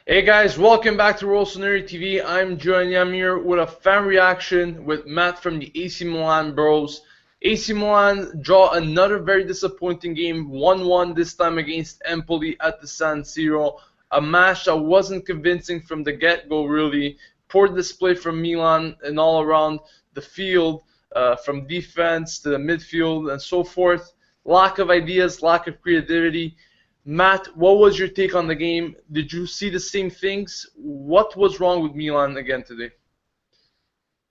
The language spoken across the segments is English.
Hey guys, welcome back to Rossoneri TV. I'm Joanne Yamir with a fan reaction with Matt from the AC Milan Bros. AC Milan draw another very disappointing game, 1-1 this time against Empoli at the San Siro. A match that wasn't convincing from the get-go really. Poor display from Milan and all around the field, from defense to the midfield and so forth. Lack of ideas, lack of creativity. Matt, what was your take on the game? Did you see the same things? What was wrong with Milan again today?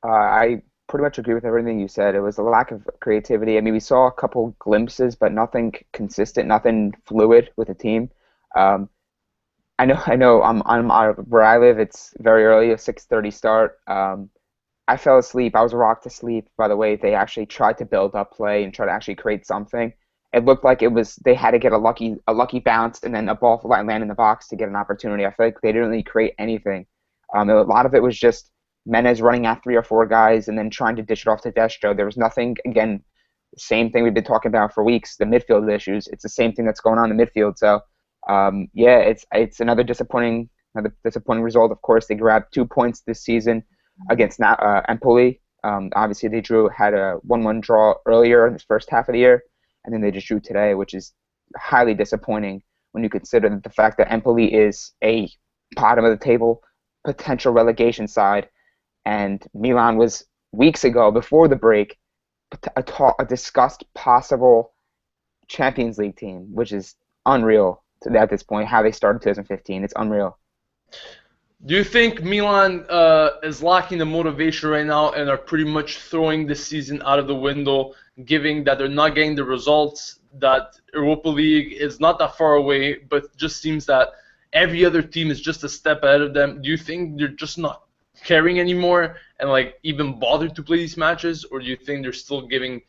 I pretty much agree with everything you said. It was a lack of creativity. I mean, we saw a couple glimpses, but nothing consistent, nothing fluid with the team. Um, I know. Where I live. It's very early, a 6:30 start. I fell asleep. I was rocked to sleep by the way they actually tried to build up play and try to actually create something. It looked like it was they had to get a lucky bounce and then a ball land in the box to get an opportunity. I feel like they didn't really create anything. A lot of it was just Menez running at three or four guys and then trying to dish it off to Destro. There was nothing. Again, same thing we've been talking about for weeks. The midfield issues. It's the same thing that's going on in the midfield. So yeah, it's another disappointing result. Of course, they grabbed 2 points this season against Empoli. Obviously, they had a 1-1 draw earlier in the first half of the year, and then they just drew today, which is highly disappointing when you consider the fact that Empoli is a bottom of the table potential relegation side, and Milan was weeks ago before the break a discussed possible Champions League team, which is unreal at this point. How they started 2015, it's unreal. Do you think Milan is lacking the motivation right now and are pretty much throwing this season out of the window, given that they're not getting the results, that Europa League is not that far away, but just seems that every other team is just a step ahead of them? Do you think they're just not caring anymore and like even bother to play these matches, or do you think they're still giving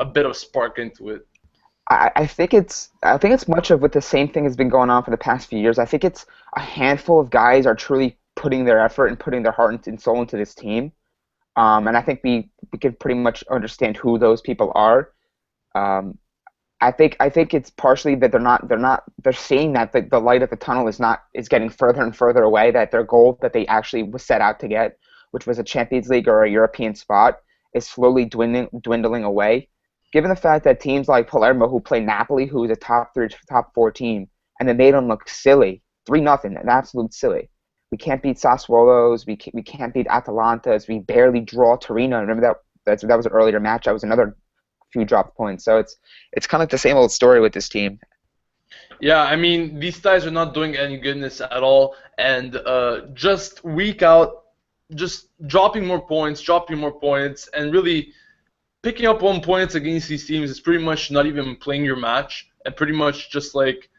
a bit of spark into it? I think it's much of what the same thing has been going on for the past few years. I think it's a handful of guys are truly putting their effort and putting their heart and soul into this team. And I think we can pretty much understand who those people are. Um, I think it's partially that they're seeing that the light at the tunnel is getting further and further away, that their goal that they actually was set out to get, which was a Champions League or a European spot, is slowly dwindling away. Given the fact that teams like Palermo, who play Napoli, who is a top three, top four team, and then made them look silly, 3-0, an absolute silly. We can't beat Sassuolo's, we can't beat Atalanta's, we barely draw Torino. Remember that was an earlier match. That was another few dropped points. So it's kind of the same old story with this team. Yeah, I mean, these guys are not doing any goodness at all, and just week out, just dropping more points, and really picking up 1 point against these teams is pretty much not even playing your match, and pretty much just like,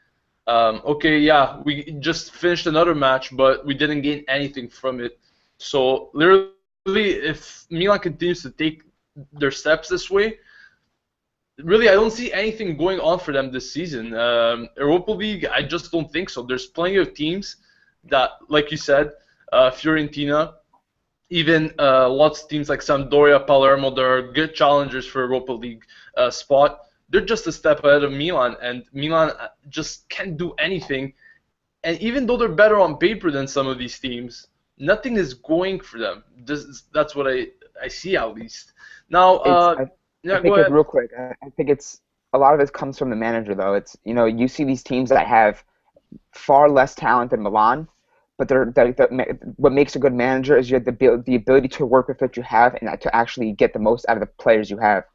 okay, yeah, we just finished another match, but we didn't gain anything from it. So literally, if Milan continues to take their steps this way, really, I don't see anything going on for them this season. Europa League, I just don't think so. There's plenty of teams that, like you said, Fiorentina, even lots of teams like Sampdoria, Palermo, that are good challengers for Europa League spot. They're just a step ahead of Milan, and Milan just can't do anything. And even though they're better on paper than some of these teams, nothing is going for them. That's what I see at least. Now, It's I yeah, go think it ahead. real quick. I think it's a lot of it comes from the manager though. It's you see these teams that have far less talent than Milan, but what makes a good manager is you have the ability to work with what you have and to actually get the most out of the players you have.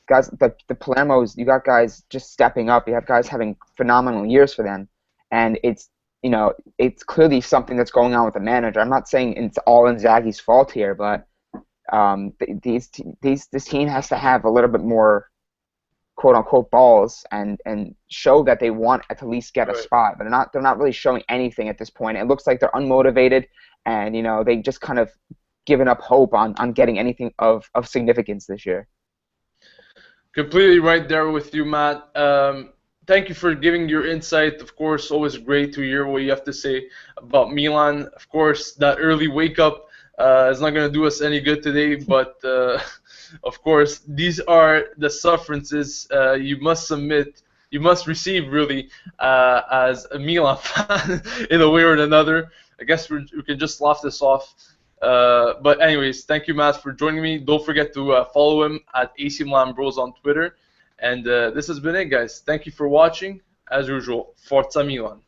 Guys, the Palermo's, you got guys just stepping up. You have guys having phenomenal years for them, and it's clearly something that's going on with the manager. I'm not saying it's all Inzaghi's fault here, but this team has to have a little bit more quote unquote balls and show that they want to at least get a Right. spot, but they're not really showing anything at this point. It looks like they're unmotivated, and they just kind of given up hope on getting anything of significance this year. Completely right there with you, Matt. Thank you for giving your insight. Of course, always great to hear what you have to say about Milan. Of course, that early wake up is not going to do us any good today, but of course, these are the sufferances you must submit you must receive really as a Milan fan in a way or another. I guess we can just laugh this off. But anyways, thank you, Matt, for joining me. Don't forget to follow him at AC Milan Bros on Twitter. And this has been it, guys. Thank you for watching. As usual, Forza Milan.